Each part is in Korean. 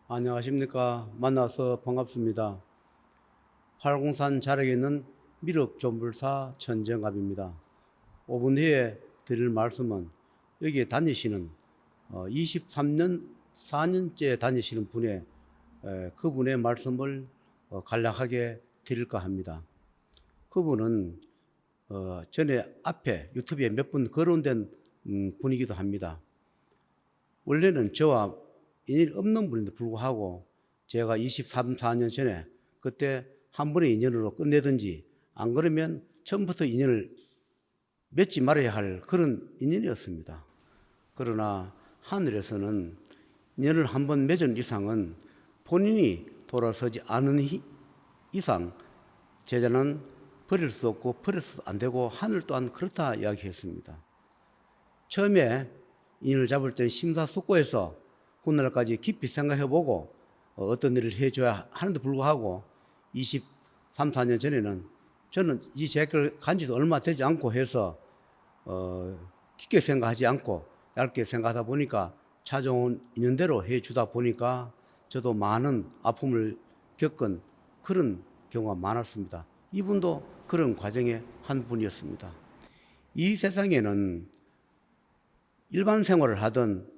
안녕하십니까. 만나서 반갑습니다. 활공산 자락에 있는 미륵존불사 천정갑입니다. 5분 후에 드릴 말씀은 여기에 다니시는 23년 4년째 다니시는 분의 그분의 말씀을 간략하게 드릴까 합니다. 그분은 전에 앞에 유튜브에 몇 분 거론된 분이기도 합니다. 원래는 저와 인연이 없는 분인데 불구하고 제가 23, 4년 전에 그때 한 번의 인연으로 끝내든지 안 그러면 처음부터 인연을 맺지 말아야 할 그런 인연이었습니다. 그러나 하늘에서는 인연을 한 번 맺은 이상은 본인이 돌아서지 않은 이상 제자는 버릴 수 없고 버려서도 안 되고 하늘 또한 그렇다 이야기했습니다. 처음에 인연을 잡을 때는 심사숙고해서 훗날까지 깊이 생각해보고 어떤 일을 해줘야 하는데 불구하고 23, 4년 전에는 저는 이 제학교를 간 지도 얼마 되지 않고 해서 깊게 생각하지 않고 얇게 생각하다 보니까 찾아온 인연대로 해주다 보니까 저도 많은 아픔을 겪은 그런 경우가 많았습니다. 이분도 그런 과정의 한 분이었습니다. 이 세상에는 일반 생활을 하든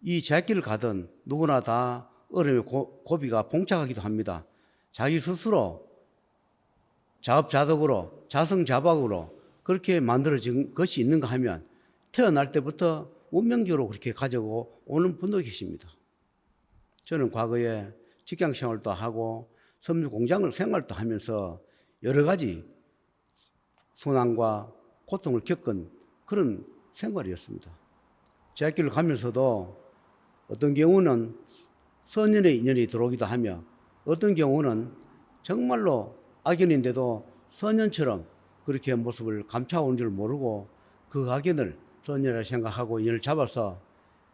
이 제학길을 가든 누구나 다 어려움의 고비가 봉착하기도 합니다. 자기 스스로 자업자득으로 자성자박으로 그렇게 만들어진 것이 있는가 하면 태어날 때부터 운명적으로 그렇게 가지고 오는 분도 계십니다. 저는 과거에 직장생활도 하고 섬유 공장을 생활도 하면서 여러 가지 순환과 고통을 겪은 그런 생활이었습니다. 제학길을 가면서도 어떤 경우는 선연의 인연이 들어오기도 하며 어떤 경우는 정말로 악연인데도 선연처럼 그렇게 모습을 감춰온 줄 모르고 그 악연을 선연이라 생각하고 인연을 잡아서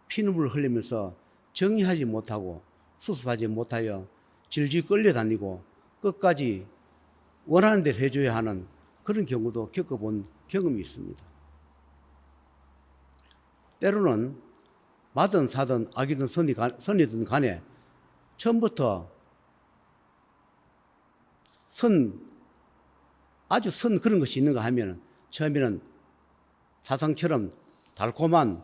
피눈물을 흘리면서 정리하지 못하고 수습하지 못하여 질질 끌려다니고 끝까지 원하는 대로 해줘야 하는 그런 경우도 겪어본 경험이 있습니다. 때로는 마든 사든 악이든 선이든 간에 처음부터 아주 선 그런 것이 있는가 하면 처음에는 사상처럼 달콤한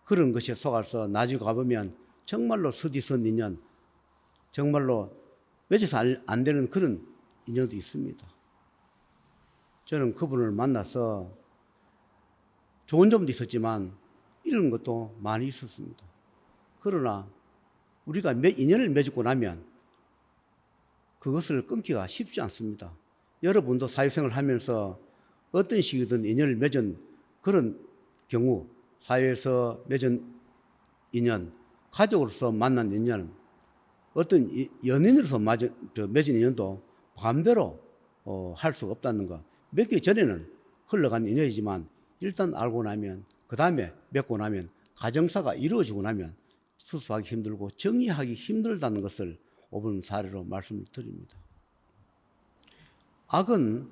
그런 것에 속아서 나중에 가보면 정말로 서디선 인연, 정말로 맺어서 안 되는 그런 인연도 있습니다. 저는 그분을 만나서 좋은 점도 있었지만 이런 것도 많이 있었습니다. 그러나 우리가 인연을 맺고 나면 그것을 끊기가 쉽지 않습니다. 여러분도 사회생활을 하면서 어떤 식이든 인연을 맺은 그런 경우, 사회에서 맺은 인연, 가족으로서 만난 인연, 어떤 연인으로서 맺은 인연도 마음대로 할 수가 없다는 것. 맺기 전에는 흘러간 인연이지만 일단 알고 나면 그 다음에 맺고 나면 가정사가 이루어지고 나면 수습하기 힘들고 정리하기 힘들다는 것을 5분 사례로 말씀을 드립니다. 악은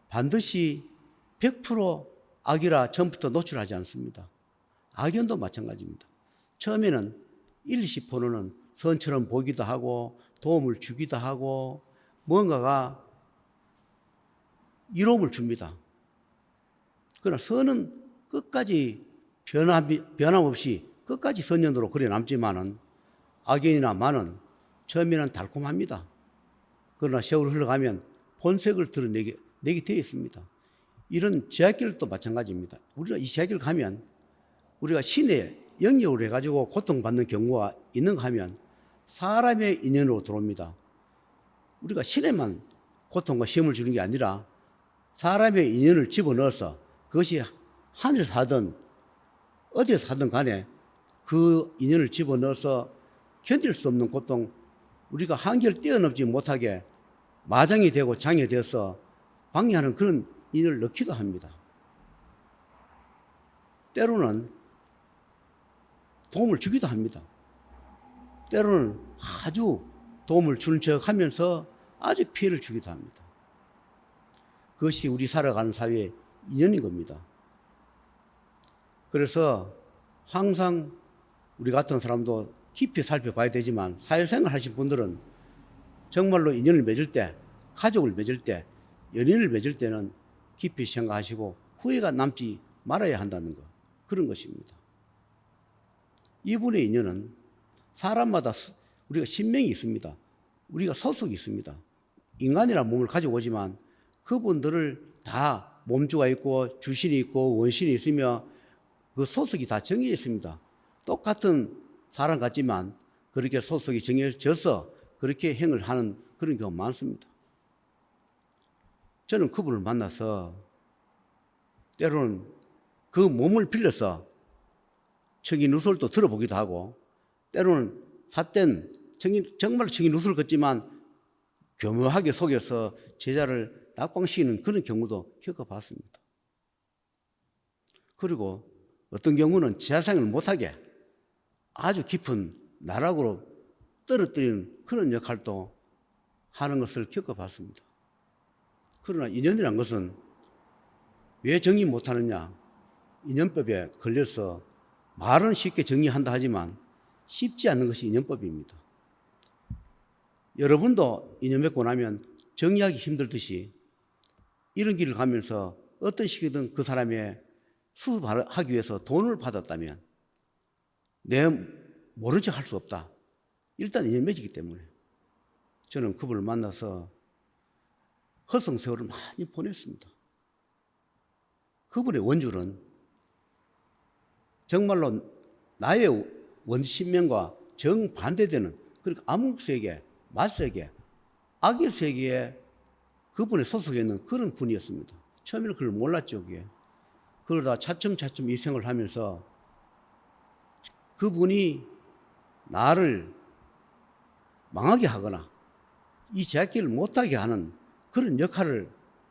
반드시 100% 악이라 처음부터 노출하지 않습니다. 악연도 마찬가지입니다. 처음에는 10%는 선처럼 보기도 하고 도움을 주기도 하고 뭔가가 이로움을 줍니다. 그러나 선은 끝까지 변함없이 끝까지 선연으로 그래 남지만은 악연이나 만은 처음에는 달콤합니다. 그러나 세월이 흘러가면 본색을 드러내게 되어 있습니다. 이런 제약길도 마찬가지입니다. 우리가 이 제약길 가면 우리가 신의 영역으로 해가지고 고통받는 경우가 있는가 하면 사람의 인연으로 들어옵니다. 우리가 신에만 고통과 시험을 주는 게 아니라 사람의 인연을 집어넣어서 그것이 하늘에서 하든 어디에서 하든 간에 그 인연을 집어넣어서 견딜 수 없는 고통, 우리가 한계를 뛰어넘지 못하게 마장이 되고 장이 되어서 방해하는 그런 인연을 넣기도 합니다. 때로는 도움을 주기도 합니다. 때로는 아주 도움을 주는 척 하면서 아주 피해를 주기도 합니다. 그것이 우리 살아가는 사회의 인연인 겁니다. 그래서 항상 우리 같은 사람도 깊이 살펴봐야 되지만 사회생활 하신 분들은 정말로 인연을 맺을 때, 가족을 맺을 때, 연인을 맺을 때는 깊이 생각하시고 후회가 남지 말아야 한다는 것, 그런 것입니다. 이분의 인연은 사람마다 우리가 신명이 있습니다. 우리가 소속이 있습니다. 인간이라는 몸을 가지고 오지만 그분들을 다 몸주가 있고 주신이 있고 원신이 있으며 그 소속이 다 정해져 있습니다. 똑같은 사람 같지만 그렇게 소속이 정해져서 그렇게 행을 하는 그런 경우가 많습니다. 저는 그분을 만나서 때로는 그 몸을 빌려서 청이 누설도 들어보기도 하고 때로는 삿된 정말 청이 누설을 걷지만 교묘하게 속여서 제자를 낙광시키는 그런 경우도 겪어봤습니다. 그리고 어떤 경우는 제사상을 못하게 아주 깊은 나락으로 떨어뜨리는 그런 역할도 하는 것을 겪어봤습니다. 그러나 인연이란 것은 왜 정리 못하느냐? 인연법에 걸려서 말은 쉽게 정리한다 하지만 쉽지 않은 것이 인연법입니다. 여러분도 인연 맺고 나면 정리하기 힘들듯이 이런 길을 가면서 어떤 식이든 그 사람의 수습하기 위해서 돈을 받았다면 내 모른 척 할 수 없다. 일단 인연 맺이기 때문에 저는 그분을 만나서 허송세월을 많이 보냈습니다. 그분의 원줄은 정말로 나의 원신명과 정반대되는 그러니까 암흑세계, 맞세계, 악의 세계에 그분의 소속에 있는 그런 분이었습니다. 처음에는 그걸 몰랐죠. 그게. 그러다 차츰차츰 이 생을 하면서 그분이 나를 망하게 하거나 이 제약길을 못하게 하는 그런 역할을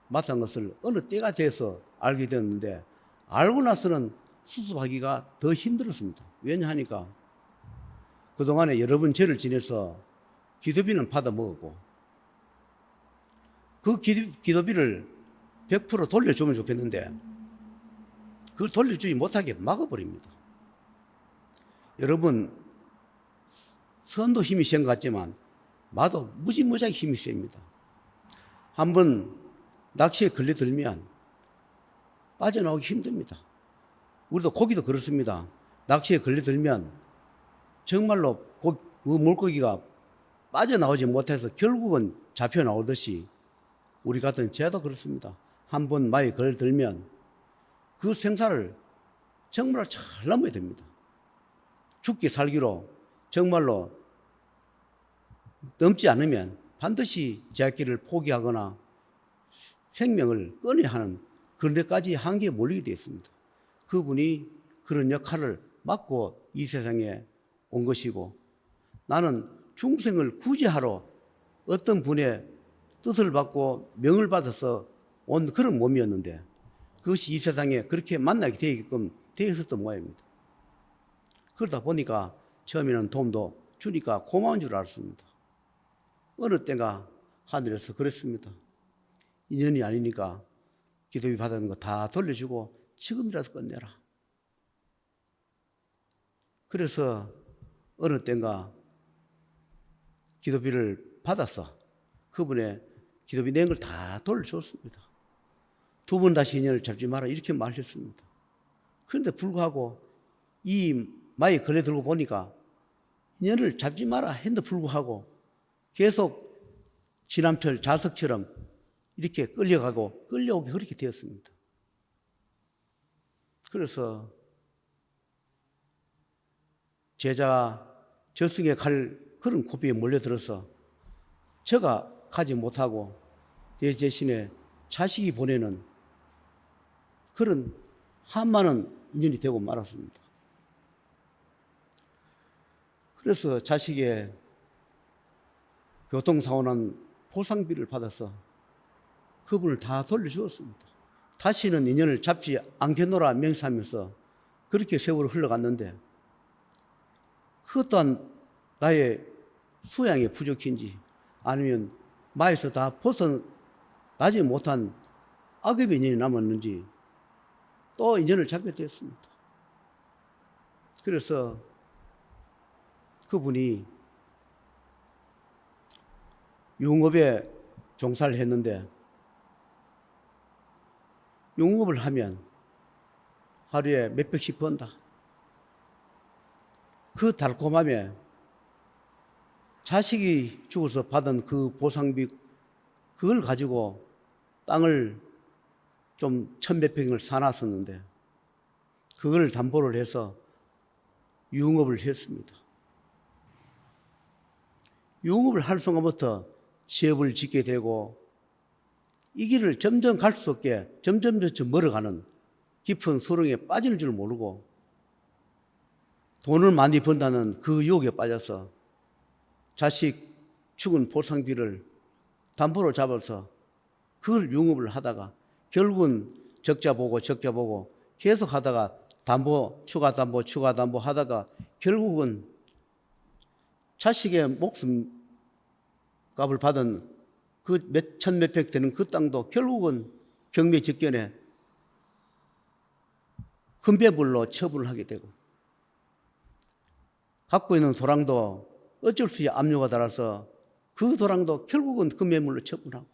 맡은 것을 어느 때가 돼서 알게 되었는데 알고 나서는 수습하기가 더 힘들었습니다. 왜냐하니까 그동안에 여러 번 죄를 지내서 기도비는 받아 먹었고 그 기도비를 100% 돌려주면 좋겠는데 그걸 돌려주지 못하게 막아버립니다. 여러분 선도 힘이 센 것 같지만 마도 무지무지하게 힘이 셉니다. 한번 낚시에 걸려들면 빠져나오기 힘듭니다. 우리도 고기도 그렇습니다. 낚시에 걸려들면 정말로 그 물고기가 빠져나오지 못해서 결국은 잡혀 나오듯이 우리 같은 죄도 그렇습니다. 한번 마에 걸려들면 그 생사를 정말 잘 넘어야 됩니다. 죽기 살기로 정말로 넘지 않으면 반드시 제약길을 포기하거나 생명을 끊어야 하는 그런 데까지 한계에 몰리게 되어 있습니다. 그분이 그런 역할을 맡고 이 세상에 온 것이고 나는 중생을 구제하러 어떤 분의 뜻을 받고 명을 받아서 온 그런 몸이었는데 그것이 이 세상에 그렇게 만나게 되게끔 되어 있었던 모양입니다. 그러다 보니까 처음에는 도움도 주니까 고마운 줄 알았습니다. 어느 때가 하늘에서 그랬습니다. 인연이 아니니까 기도비 받은 거 다 돌려주고 지금이라도 끝내라. 그래서 어느 때인가 기도비를 받아서 그분의 기도비 낸 걸 다 돌려줬습니다. 두 번 다시 인연을 잡지 마라 이렇게 말했습니다. 그런데 불구하고 이 마에 걸려 들고 보니까 인연을 잡지 마라 했는데 불구하고 계속 지남철 자석처럼 이렇게 끌려가고 끌려오게 그렇게 되었습니다. 그래서 제자 저승에 갈 그런 고비에 몰려들어서 저가 가지 못하고 내 대신에 자식이 보내는 그런 한많은 인연이 되고 말았습니다. 그래서 자식의 교통사고 난 보상비를 받아서 그분을 다 돌려주었습니다. 다시는 인연을 잡지 않겠노라 맹세하면서 그렇게 세월이 흘러갔는데 그것 또한 나의 수양의 부족인지 아니면 마에서 다 벗어나지 못한 악업의 인연이 남았는지 또 인연을 잡게 됐습니다. 그래서 그분이 용업에 종사를 했는데 용업을 하면 하루에 몇백씩 번다. 그 달콤함에 자식이 죽어서 받은 그 보상비 그걸 가지고 땅을 좀 천몇 평을 사놨었는데 그걸 담보를 해서 유흥업을 했습니다. 유흥업을 할 순간부터 시업을 짓게 되고 이 길을 점점 갈 수 없게 점점 멀어가는 깊은 수렁에 빠질 줄 모르고 돈을 많이 번다는 그 유혹에 빠져서 자식 죽은 보상비를 담보로 잡아서 그걸 유흥업을 하다가 결국은 적자 보고 계속 하다가 담보 추가 담보 하다가 결국은 자식의 목숨 값을 받은 그 천몇 평 되는 그 땅도 결국은 경매 직전에 금배불로 처분을 하게 되고 갖고 있는 도랑도 어쩔 수 없이 압류가 달아서 그 도랑도 결국은 금매물로 처분하고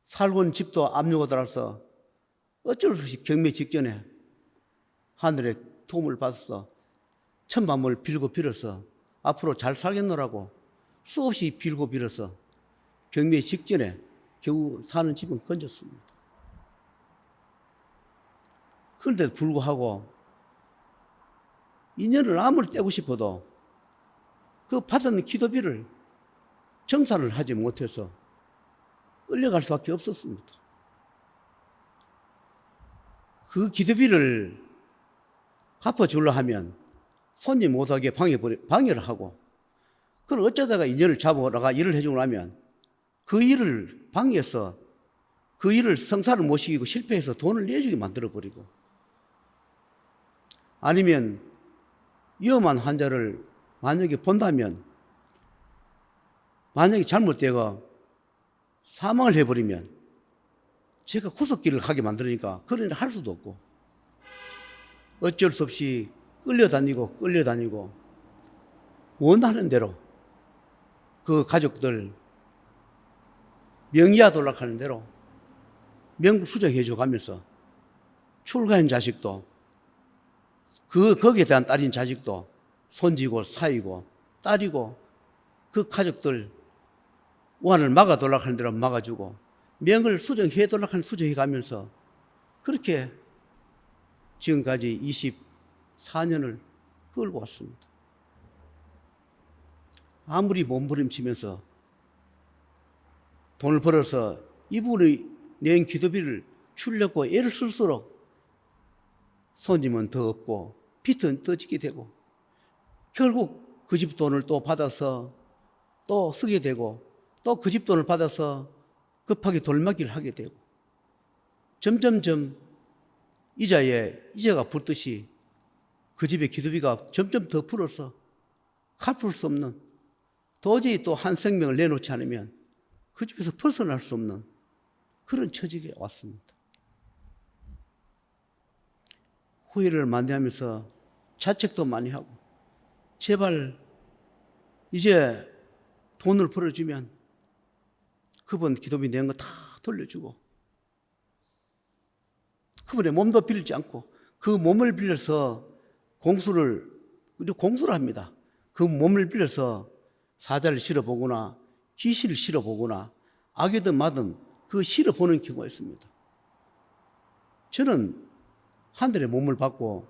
살고 있는 집도 압류가 달아서 어쩔 수 없이 경매 직전에 하늘의 도움을 받아서 천만을 빌어서 앞으로 잘 살겠노라고 수없이 빌어서 경매 직전에 겨우 사는 집은 건졌습니다. 그런데도 불구하고 인연을 아무리 떼고 싶어도 그 받은 기도비를 정산을 하지 못해서 끌려갈 수밖에 없었습니다. 그 기도비를 갚아주려 하면 손님 못하게 방해를 하고 그걸 어쩌다가 인연을 잡아다가 일을 해주고 나면 그 일을 방해해서 그 일을 성사를 못 시키고 실패해서 돈을 내주게 만들어버리고 아니면 위험한 환자를 만약에 본다면 만약에 잘못되고 사망을 해버리면 제가 구속기를 가게 만드니까 그런 일을 할 수도 없고 어쩔 수 없이 끌려다니고 원하는 대로 그 가족들 명의화 돌락하는 대로 명부 수정해 줘가면서 출가한 자식도 거기에 대한 딸인 자식도 손지고 사이고 딸이고 그 가족들 원을 막아 돌락하는 대로 막아주고 명을 수정해 돌락하는 수정해 가면서 그렇게 지금까지 24년을 끌고 왔습니다. 아무리 몸부림치면서 돈을 벌어서 이분이 낸 기도비를 주려고 애를 쓸수록 손님은 더 없고 빚은 더 지게 되고 결국 그 집 돈을 또 받아서 또 쓰게 되고 또 그 집 돈을 받아서 급하게 돌맞기를 하게 되고 점점점 이자가 붙듯이 그 집의 기도비가 점점 더 불어서 갚을 수 없는 도저히 또 한 생명을 내놓지 않으면 그 집에서 벗어날 수 없는 그런 처지에 왔습니다. 후회를 많이 하면서 자책도 많이 하고 제발 이제 돈을 벌어주면 그분 기도비 낸 거 다 돌려주고 그분의 몸도 빌리지 않고 그 몸을 빌려서 공수를 합니다. 그 몸을 빌려서 사자를 실어보거나 귀신을 실어보거나 악이든 마든 그 실어보는 경우가 있습니다. 저는 하늘의 몸을 받고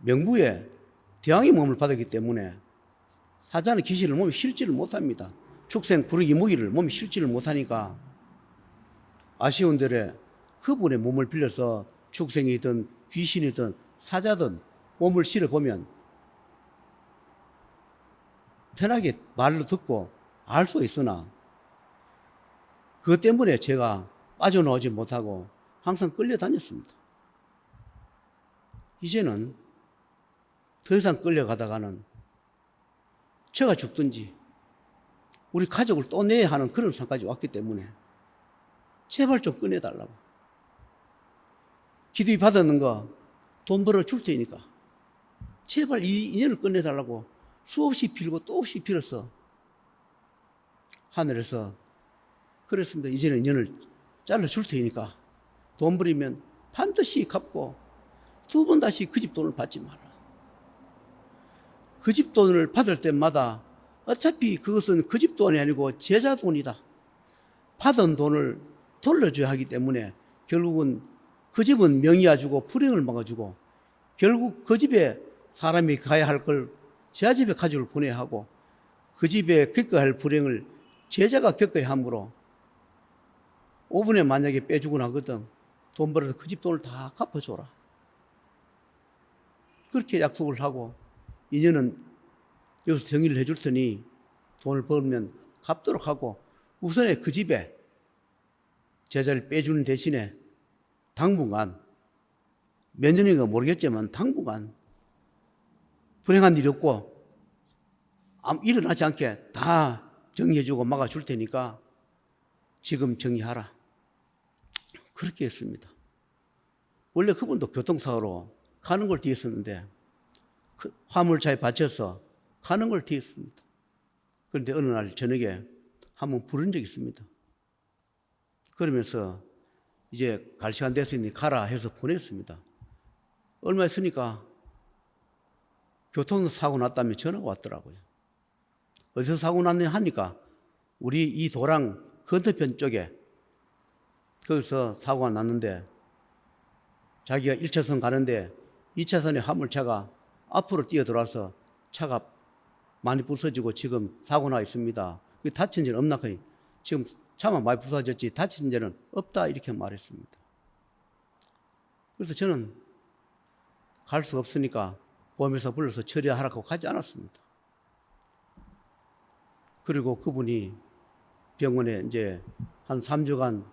명부에 대왕의 몸을 받았기 때문에 사자는 귀신을 몸에 실지를 못합니다. 축생 구르기 무기를 몸에 실지를 못하니까 아쉬운 대로 그분의 몸을 빌려서 축생이든 귀신이든 사자든 몸을 실어보면 편하게 말로 듣고 알 수 있으나 그것 때문에 제가 빠져나오지 못하고 항상 끌려다녔습니다. 이제는 더 이상 끌려가다가는 제가 죽든지 우리 가족을 또 내야 하는 그런 상까지 왔기 때문에 제발 좀 꺼내달라고. 기도비 받았는 거 돈 벌어 줄 테니까 제발 이 인연을 꺼내달라고 수없이 빌고 또 없이 빌었어. 하늘에서 그랬습니다. 이제는 인연을 잘라줄 테니까 돈 버리면 반드시 갚고 2번 다시 그 집 돈을 받지 마라. 그 집 돈을 받을 때마다 어차피 그것은 그 집 돈이 아니고 제자 돈이다. 받은 돈을 돌려줘야 하기 때문에 결국은 그 집은 명의야 주고 불행을 막아주고 결국 그 집에 사람이 가야 할 걸 제자 집에 가족을 보내야 하고 그 집에 겪어야 할 불행을 제자가 겪어야 하므로 5분에 만약에 빼주고 나거든 돈 벌어서 그 집 돈을 다 갚아줘라. 그렇게 약속을 하고 인연은 여기서 정리를 해줄 테니 돈을 벌면 갚도록 하고 우선에 그 집에 제자를 빼주는 대신에 당분간 몇 년인가 모르겠지만 당분간 불행한 일이 없고 일어나지 않게 다 정리해주고 막아줄 테니까 지금 정리하라. 그렇게 했습니다. 원래 그분도 교통사고로 가는 걸 뒤했었는데 그 화물차에 받쳐서 가는 걸 뒤했습니다. 그런데 어느 날 저녁에 한번 부른 적이 있습니다. 그러면서 이제 갈 시간 됐으니 가라 해서 보냈습니다. 얼마 있으니까 교통사고 났다며 전화가 왔더라고요. 어디서 사고 났냐 하니까 우리 이 도랑 건너편 쪽에 거기서 사고가 났는데 자기가 1차선 가는데 2차선에 화물차가 앞으로 뛰어들어와서 차가 많이 부서지고 지금 사고 나 있습니다. 다친 데는 없나 하니 지금 차만 많이 부서졌지 다친 데는 없다 이렇게 말했습니다. 그래서 저는 갈 수 없으니까 보험회사 불러서 처리하라고 가지 않았습니다. 그리고 그분이 병원에 이제 한 3주간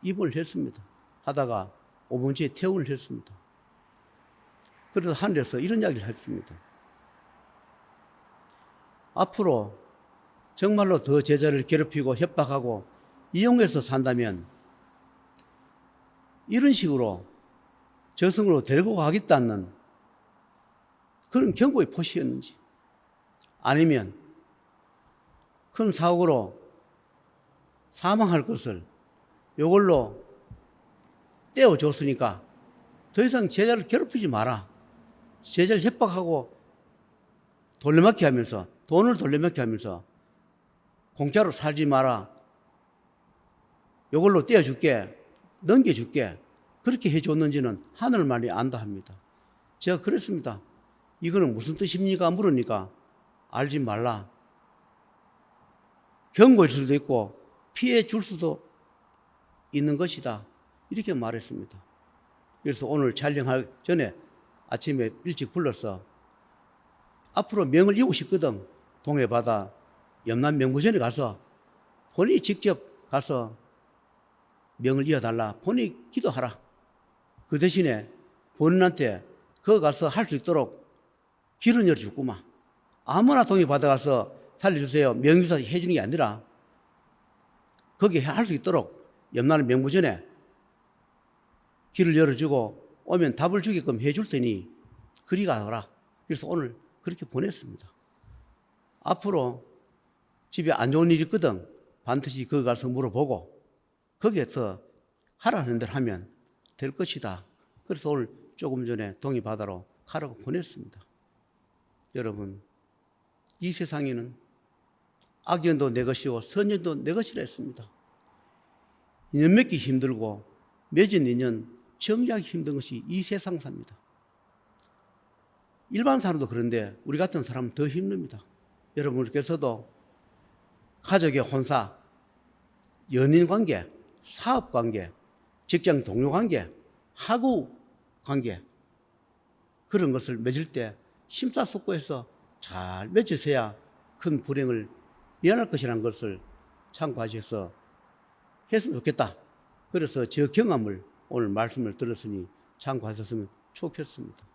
입원을 했습니다. 하다가 5분 뒤에 퇴원을 했습니다. 그래서 하늘에서 이런 이야기를 했습니다. 앞으로 정말로 더 제자를 괴롭히고 협박하고 이용해서 산다면 이런 식으로 저승으로 데리고 가겠다는 그런 경고의 표시였는지 아니면 큰 사고로 사망할 것을 이걸로 떼어줬으니까 더 이상 제자를 괴롭히지 마라. 제자를 협박하고 돌려막기 하면서 돈을 돌려막기 하면서 공짜로 살지 마라. 이걸로 떼어줄게. 넘겨줄게. 그렇게 해줬는지는 하늘만이 안다 합니다. 제가 그랬습니다. 이거는 무슨 뜻입니까? 물으니까 알지 말라. 경고일 수도 있고 피해 줄 수도 있는 것이다. 이렇게 말했습니다. 그래서 오늘 촬영할 전에 아침에 일찍 불러서 앞으로 명을 이고 싶거든. 동해바다 염남 명부전에 가서 본인이 직접 가서 명을 이어달라. 본인이 기도하라. 그 대신에 본인한테 거기 가서 할 수 있도록 길을 열어줬구만. 아무나 동해바다 가서 살려주세요. 명유사 해주는 게 아니라 거기 할 수 있도록 염남 명부전에 길을 열어주고 오면 답을 주게끔 해줄 테니 그리 가라. 그래서 오늘 그렇게 보냈습니다. 앞으로 집에 안 좋은 일이 있거든. 반드시 거기 가서 물어보고 거기에서 하라는 대로 하면 될 것이다. 그래서 오늘 조금 전에 동해바다로 가라고 보냈습니다. 여러분, 이 세상에는 악연도 내 것이고 선연도 내 것이라 했습니다. 인연 맺기 힘들고 맺은 인연 정리하기 힘든 것이 이 세상사입니다. 일반 사람도 그런데 우리 같은 사람은 더 힘듭니다. 여러분께서도 가족의 혼사, 연인 관계, 사업 관계, 직장 동료 관계, 하구 관계 그런 것을 맺을 때 심사숙고해서 잘 맺으셔야 큰 불행을 면할 것이라는 것을 참고하셔서 했으면 좋겠다. 그래서 저 경험을 오늘 말씀을 들었으니 참고하셨으면 좋겠습니다.